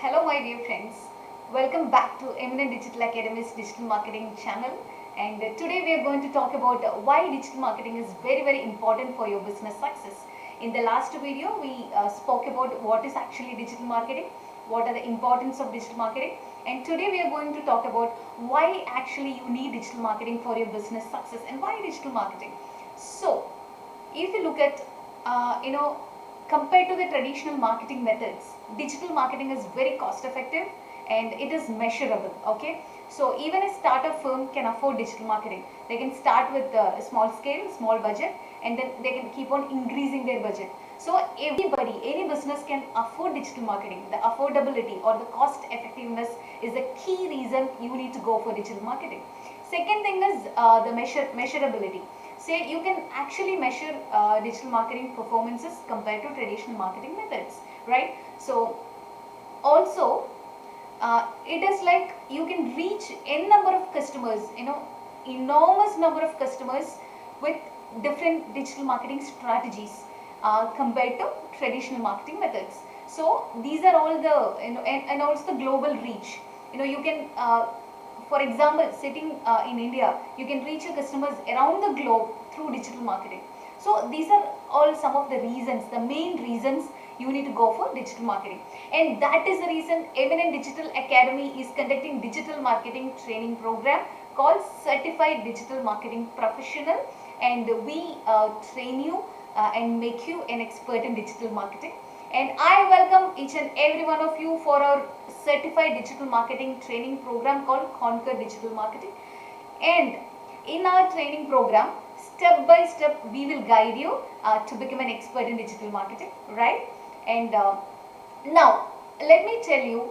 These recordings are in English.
Hello my dear friends, welcome back to Eminent Digital Academy's Digital Marketing channel, and today we are going to talk about why digital marketing is very important for your business success. In the last video we spoke about what is actually digital marketing, what are the importance of digital marketing, and today we are going to talk about why actually you need digital marketing for your business success and why digital marketing. So if you look at compared to the traditional marketing methods, digital marketing is very cost effective and it is measurable. Okay, so even a startup firm can afford digital marketing. They can start with a small scale, small budget, and then they can keep on increasing their budget. So everybody, any business can afford digital marketing. The affordability or the cost effectiveness is the key reason you need to go for digital marketing. Second thing is the measurability. Say you can actually measure digital marketing performances compared to traditional marketing methods, right? So also it is like you can reach n number of customers, enormous number of customers with different digital marketing strategies compared to traditional marketing methods. So these are all the and also the global reach. You can for example, sitting in India, you can reach your customers around the globe through digital marketing. So these are all some of the reasons, the main reasons you need to go for digital marketing. And that is the reason Eminent Digital Academy is conducting digital marketing training program called Certified Digital Marketing Professional, and we train you and make you an expert in digital marketing. And I welcome each and every one of you for our certified digital marketing training program called Conquer Digital Marketing. And in our training program, step by step, we will guide you to become an expert in digital marketing, right? And now, let me tell you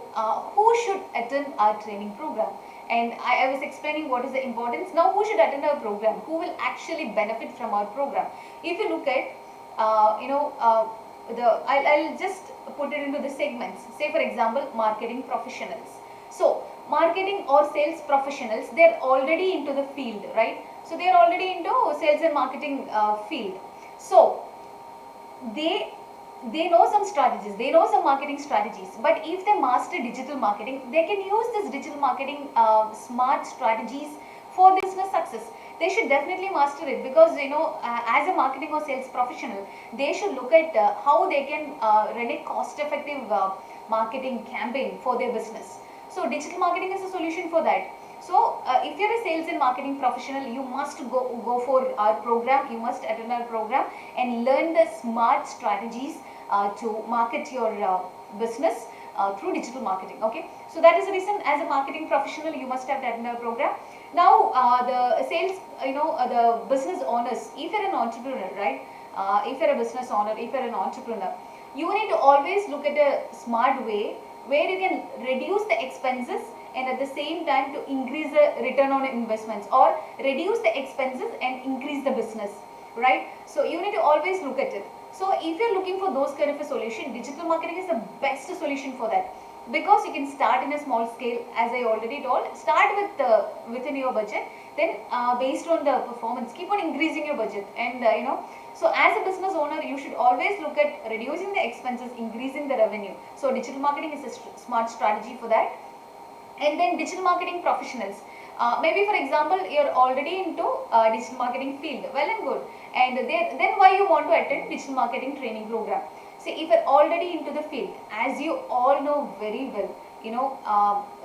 who should attend our training program. And I was explaining what is the importance. Now, who should attend our program? Who will actually benefit from our program? If you look at, I'll just put it into the segments. Say for example, marketing professionals. So marketing or sales professionals, they're already into the field, right? So they're already into sales and marketing field. So they know some strategies, they know some marketing strategies, but if they master digital marketing, they can use this digital marketing smart strategies for business success. They should definitely master it, because as a marketing or sales professional, they should look at how they can run a cost effective marketing campaign for their business. So digital marketing is a solution for that. So if you're a sales and marketing professional, you must go for our program, you must attend our program and learn the smart strategies to market your business through digital marketing. Okay, so that is the reason as a marketing professional you must have attended our program. Now the sales, the business owners, if you're an entrepreneur, right, if you're a business owner, if you're an entrepreneur, you need to always look at a smart way where you can reduce the expenses and at the same time to increase the return on investments, or reduce the expenses and increase the business, right? So you need to always look at it. So if you're looking for those kind of a solution, digital marketing is the best solution for that, because you can start in a small scale, as I already told. Start with within your budget, then based on the performance, keep on increasing your budget. And so as a business owner, you should always look at reducing the expenses, increasing the revenue. So digital marketing is a smart strategy for that. And then digital marketing professionals, maybe for example you're already into digital marketing field, well and good, and then why you want to attend digital marketing training program? See, if you're already into the field, as you all know very well,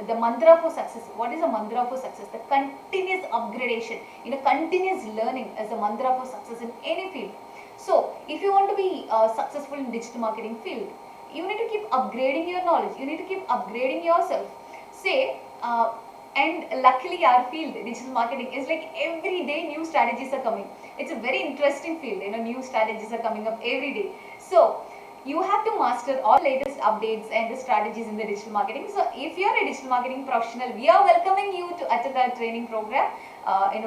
the mantra for success. What is the mantra for success? The continuous upgradation, continuous learning is the mantra for success in any field. So if you want to be successful in digital marketing field, you need to keep upgrading your knowledge, you need to keep upgrading yourself. Say and luckily our field, digital marketing, is like every day new strategies are coming. It's a very interesting field, new strategies are coming up every day. So you have to master all latest updates and the strategies in the digital marketing. So if you're a digital marketing professional, we are welcoming you to attend our training program.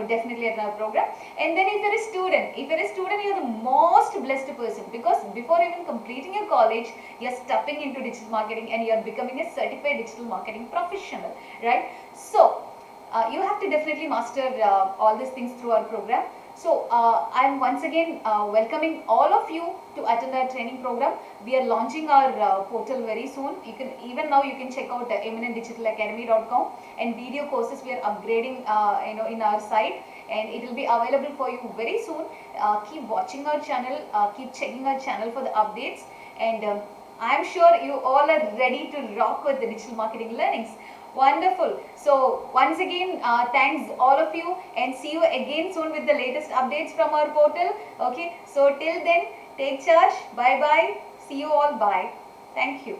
Definitely attend our program. And then if you're a student, you're the most blessed person, because before even completing your college, you're stepping into digital marketing and you're becoming a certified digital marketing professional, right? So you have to definitely master all these things through our program. So I am once again welcoming all of you to attend our training program. We are launching our portal very soon. You can even now you can check out eminentdigitalacademy.com, and video courses we are upgrading in our site, and it will be available for you very soon. Keep watching our channel, keep checking our channel for the updates, and I am sure you all are ready to rock with the digital marketing learnings. Wonderful. So once again, thanks all of you, and see you again soon with the latest updates from our portal. Okay. So till then, take charge. Bye bye. See you all. Bye. Thank you.